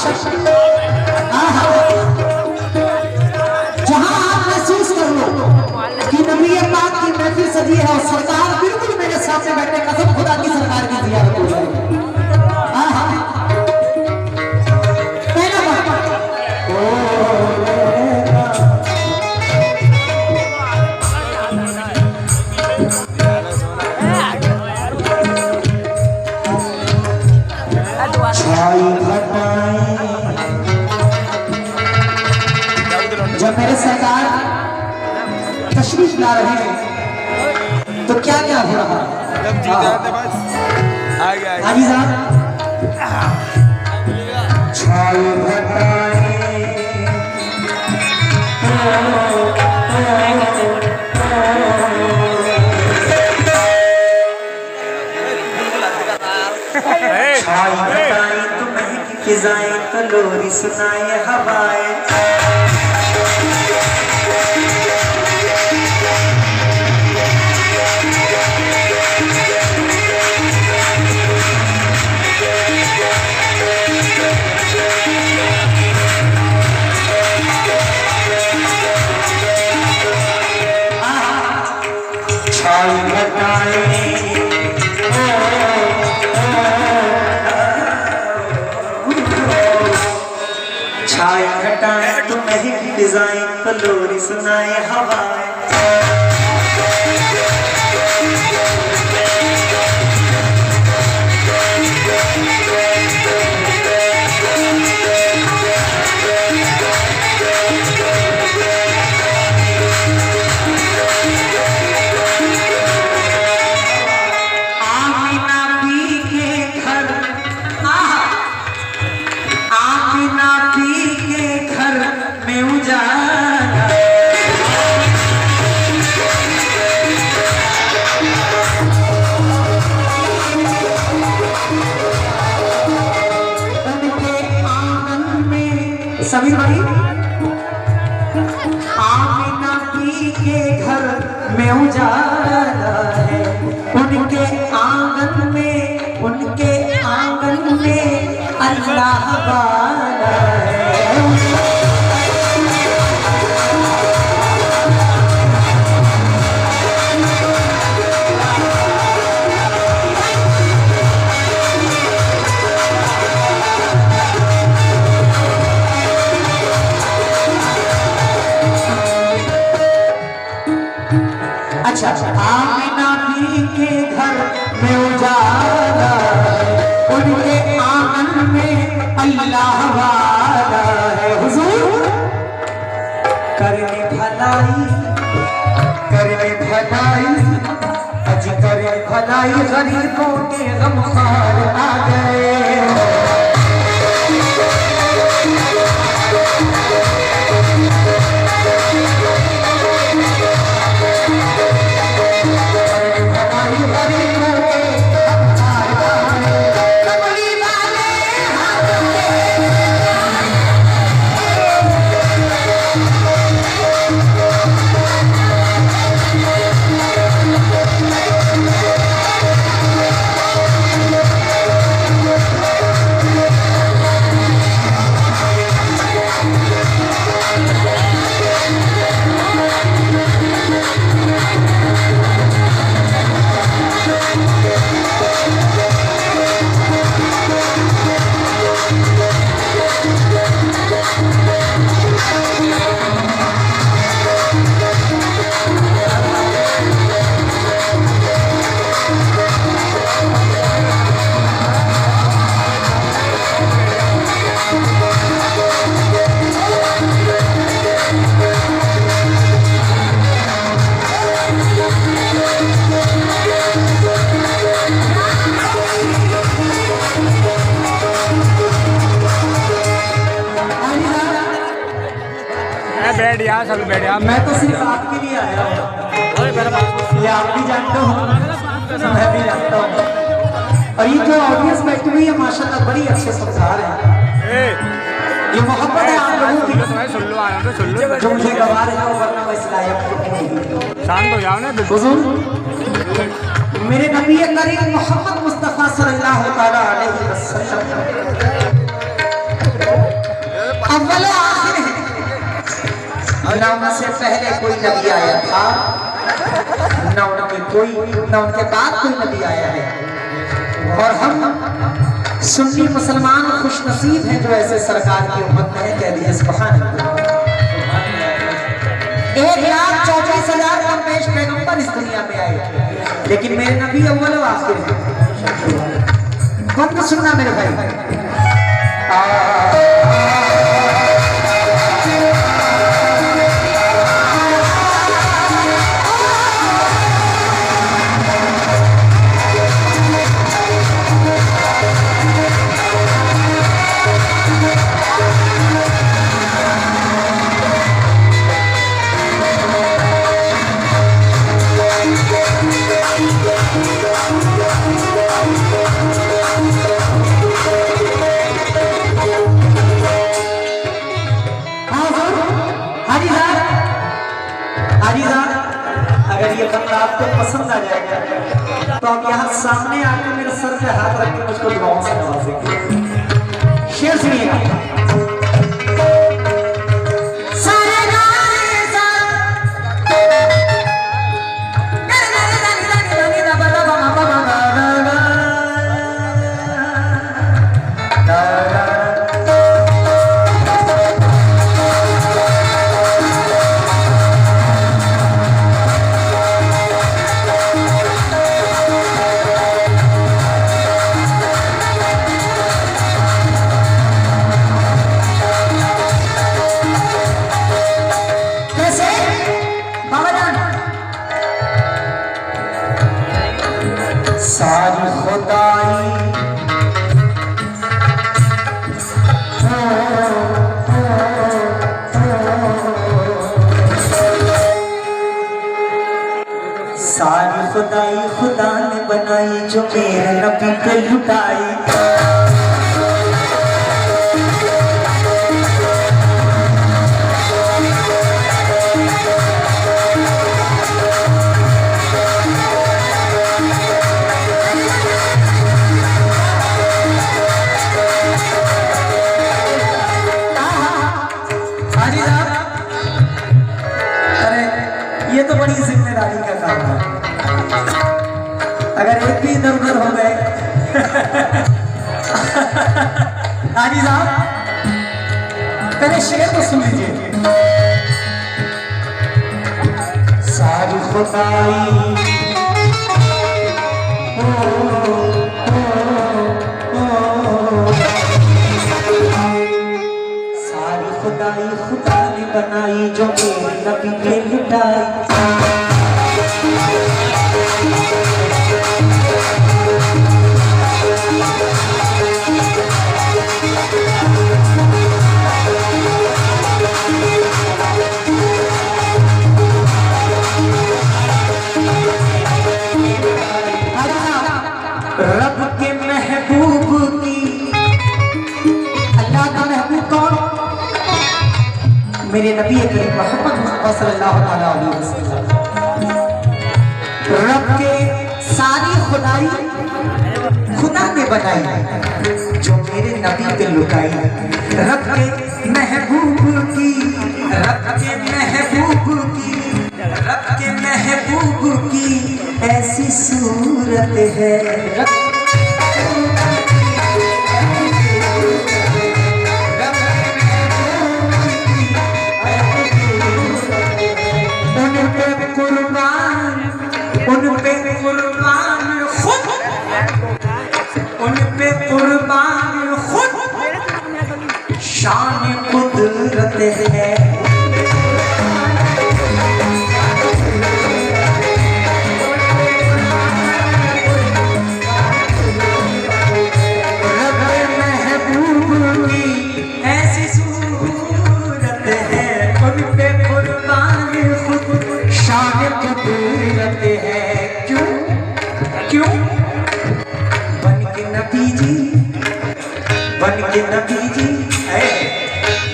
बेशक जहां आप महसूस कर लो कि नबी पाक की महफिल सजी है और सरकार बिल्कुल मेरे सामने बैठे, कसम खुदा की सरकार की जियारत हो जाएगी। जब मेरे सरकार तशरीफ ला रहे हैं तो क्या क्या हो रहा है? हाजी साहब फिजाएं तो लोरी सुनाए हवाएं, छाया घटाएं तो महक फिजाएं तो लोरी सुनाए हवाएं। समीर भाई आमिना पी के घर में उजाला है, उनके आंगन में अल्लाह वाला है। अच्छा आमिना भी के घर में उजाला है, उनके आंगन में अल्लाह वाला है। हुजूर करने भलाई अज करे भलाई, गरीबों के गमखार आ गए। बैठ यार, सब बैठ यार। मैं तो सिर्फ आपके लिए आया हूँ, ये आप भी जानते हो, मैं भी जानता हूँ। और ये जो ऑडियंस बैठी हुई है माशाल्लाह बड़ी अच्छे संसार है, ये मोहब्बत है आप लोगों की। जो मुझे गवा रहे हो वरना मैं इस लायक शांत हो जाओ ना। हुजूर मेरे नबी करीम मोहम्मद मुस्तफा सल्लल्लाहु अलैहि वसल्लम अव्वल आखिर है, न उनसे पहले कोई नबी आया था, न उनके बाद कोई नबी आया है। और हम सुन्नी मुसलमान खुशनसीब हैं जो ऐसे सरकार की उम्मत में है। कह दिए सुभान अल्लाह। 1,34,000 कमपेश पैगंबर इस दुनिया में आए, लेकिन मेरे नबी अव्वल व आखिर हैं। कौन सुनना मेरे भाई? अगर ये बंदा आपको पसंद आ जाएगा तो आप यहाँ सामने आके मेरे सर पे हाथ रख के मुझको दुआओं से नवाजेंगे। शेर सुनिएगा। सारी खुदाई सारी खुदाई खुदा ने बनाई जो मेरे नबी पे लुटाई। ये तो बड़ी जिम्मेदारी का काम है। अगर एक भी इधर उधर हो गए हाजी साहब, पहले शेर तो सुन लीजिए। सारी खुदाई सारी खुदाई खुदा ने बनाई जो मेरे नबी पे लुटाई। रब के महबूब की, अल्लाह का महबूब कौन? मेरे नबी करीम मोहम्मद मुस्तफा सल्लल्लाहु अलैहि वसल्लम। रब के सारी खुदाई खुदा ने बनाई जो मेरे नबी पे लुटाई। रब के महबूब की, रब के महबूब की, रब के महबूब की ऐसी सूरत है। उन पे कुर्बान खुद शान कुदरत है। महबूब की ऐसी सूरत है, उन पे कुर्बान खुद शान कुदरत है। क्यों क्यों? बन के नबी जी, बन के नबी जी,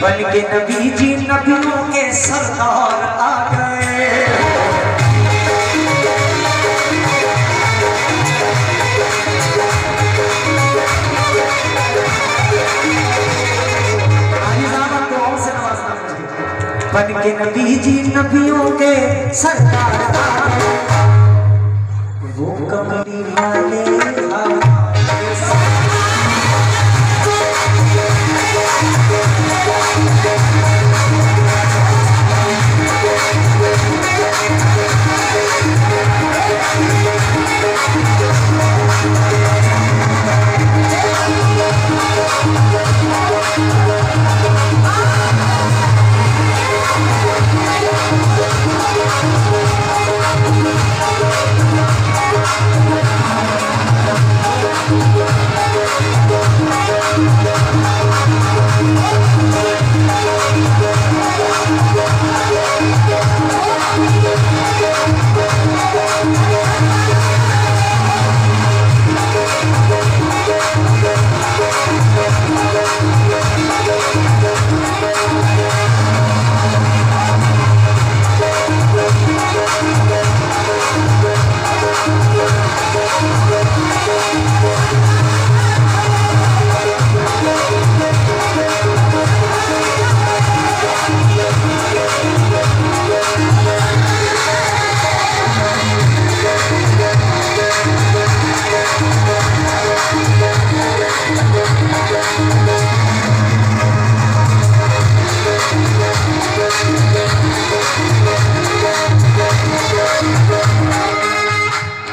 बन के नबी जी नबियों के सरदार आ गए। साहब आपको बन के नबी जी नबियों के सरदार आए, वो कमली वाले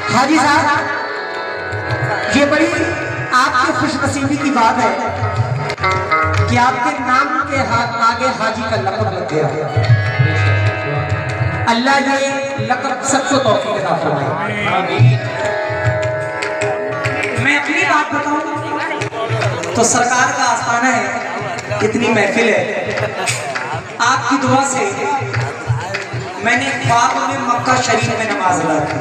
हाजी साहब, ये बड़ी आपके खुशनसीबी की बात है कि आपके नाम के आगे हाजी का लक़ब लग गया। अल्लाह ये लक़ब सबको तौफीक अता फरमाए। मैं अपनी बात बताऊं तो सरकार का आस्थाना है, इतनी महफिल है, आपकी दुआ से मैंने ख्वाब में मक्का शरीफ में नमाज अदा की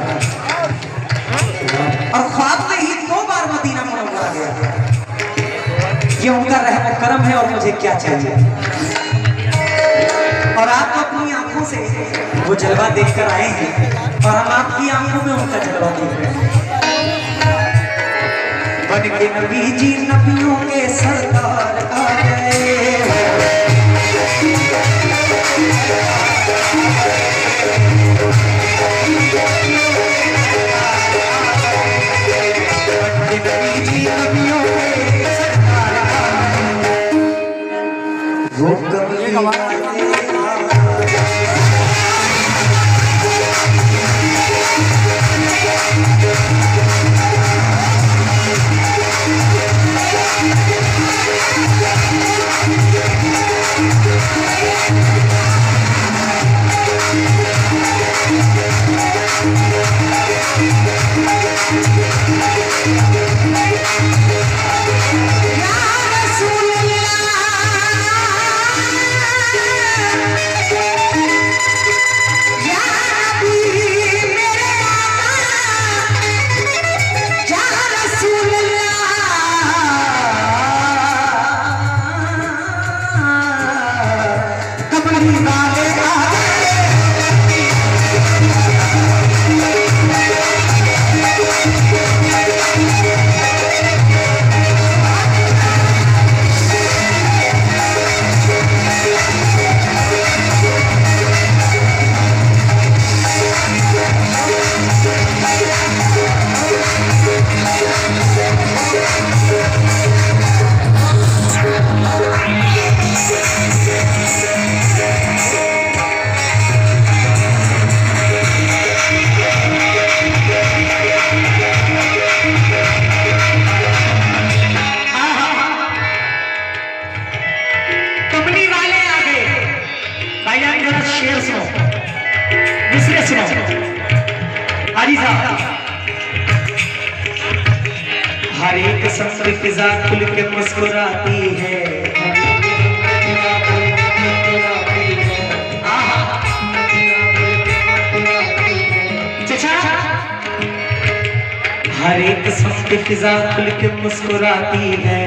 और ख्वाब में ही 2 बार मदीना मुनव्वरा गया। ये उनका रहम करम है और मुझे क्या चाहिए। और आप तो अपनी आंखों से वो जलवा देखकर आए हैं और हम आपकी आंखों में उनका जलवा देख रहे हैं। बन के नबी जी नबियों के सरदार आ गए, वो कमली वाले हर एक शख्स की फिजा खुल के मुस्कुराती है, हर एक शख्स की फिजा खुल के मुस्कुराती है,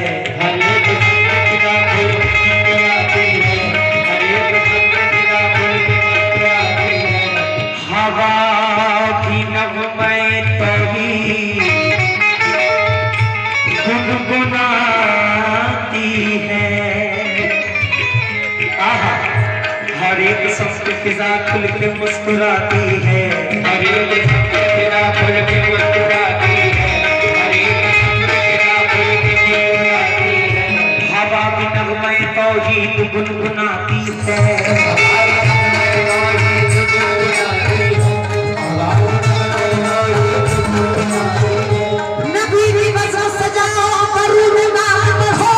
हवा की नगमे तभी गुनगुनाती है, हर हर एक सबकी फिजा खुल के मुस्कुराती है, हर एक सबकी फिजा खुल के मुस्कुराती है, हर एक सबकी फिजा खुल के मुस्कुराती है। हवा भी नगमे तौहीद गुनगुनाती है, नबी की वजह सजाओ करूँ नाम हो,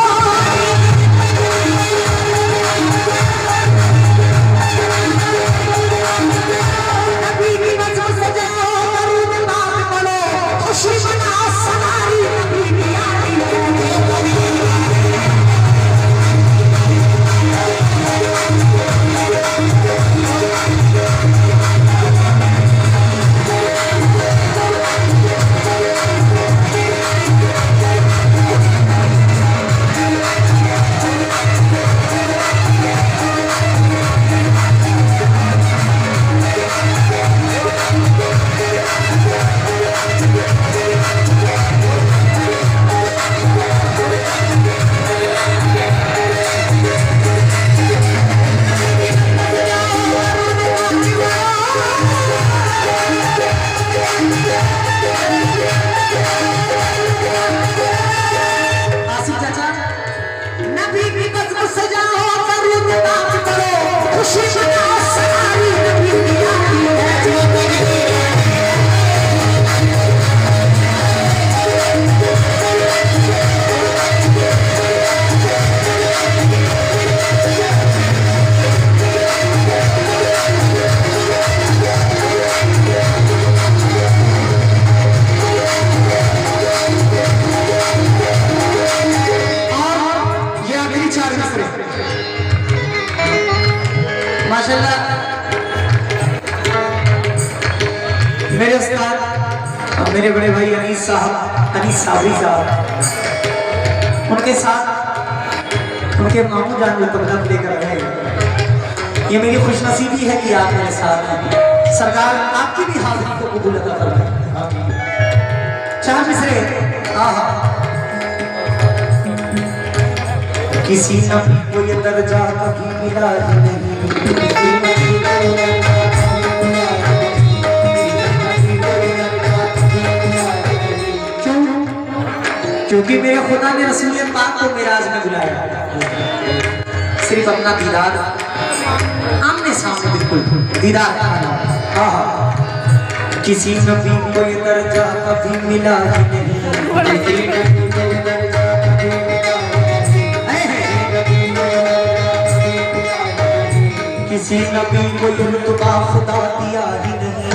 नबी की वजह सजाओ करूँ नाम पढ़ो, खुशी मनाओ सवारी नबी की आती है। माशाल्लाह मेरे उस्ताद मेरे बड़े भाई अनीस साहबी साहब, उनके साथ उनके मामू जान जो प्रोग्राम लेकर आए, ये मेरी खुशनसीबी है कि आप मेरे साथ हैं। सरकार आपकी भी हाजिरी को कबूल अता फरमाए। चार मिसरे आहा, किसी नबी को ये दर्जा कभी मिला ही नहीं, क्योंकि मेरे खुदा ने रसूल पाक को मिराज में बुलाया, सिर्फ अपना दीदार आमने सामने बिल्कुल दीदार करना। किसी नबी को ये दर्जा कभी मिला ही नहीं, किसी नबी को ये रुतबा खुदा दिया ही नहीं,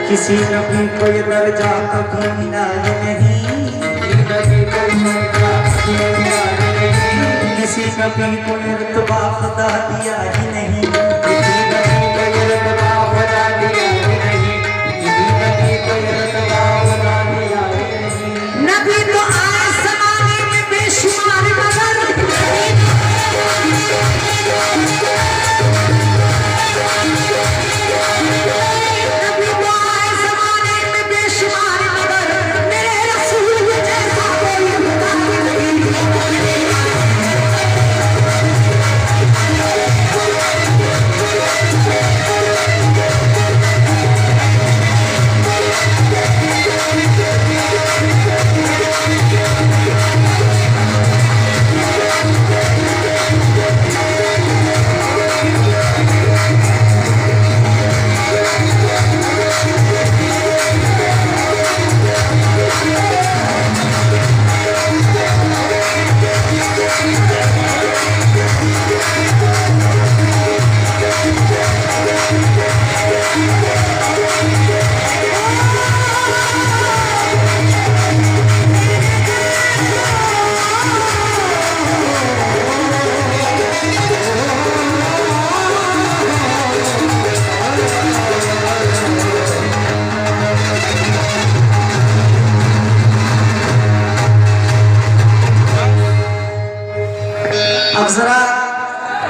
किसी नबी को ये दर्जा कभी मिला ही नहीं, किसी नबी को ये रुतबा खुदा दिया ही नहीं, नबी तो आए ज़माने में बेशुमार मगर, नबी तो आए ज़माने में बेशुमार मगर, मेरे रसूल जैसा कोई खुदा नहीं। अब जरा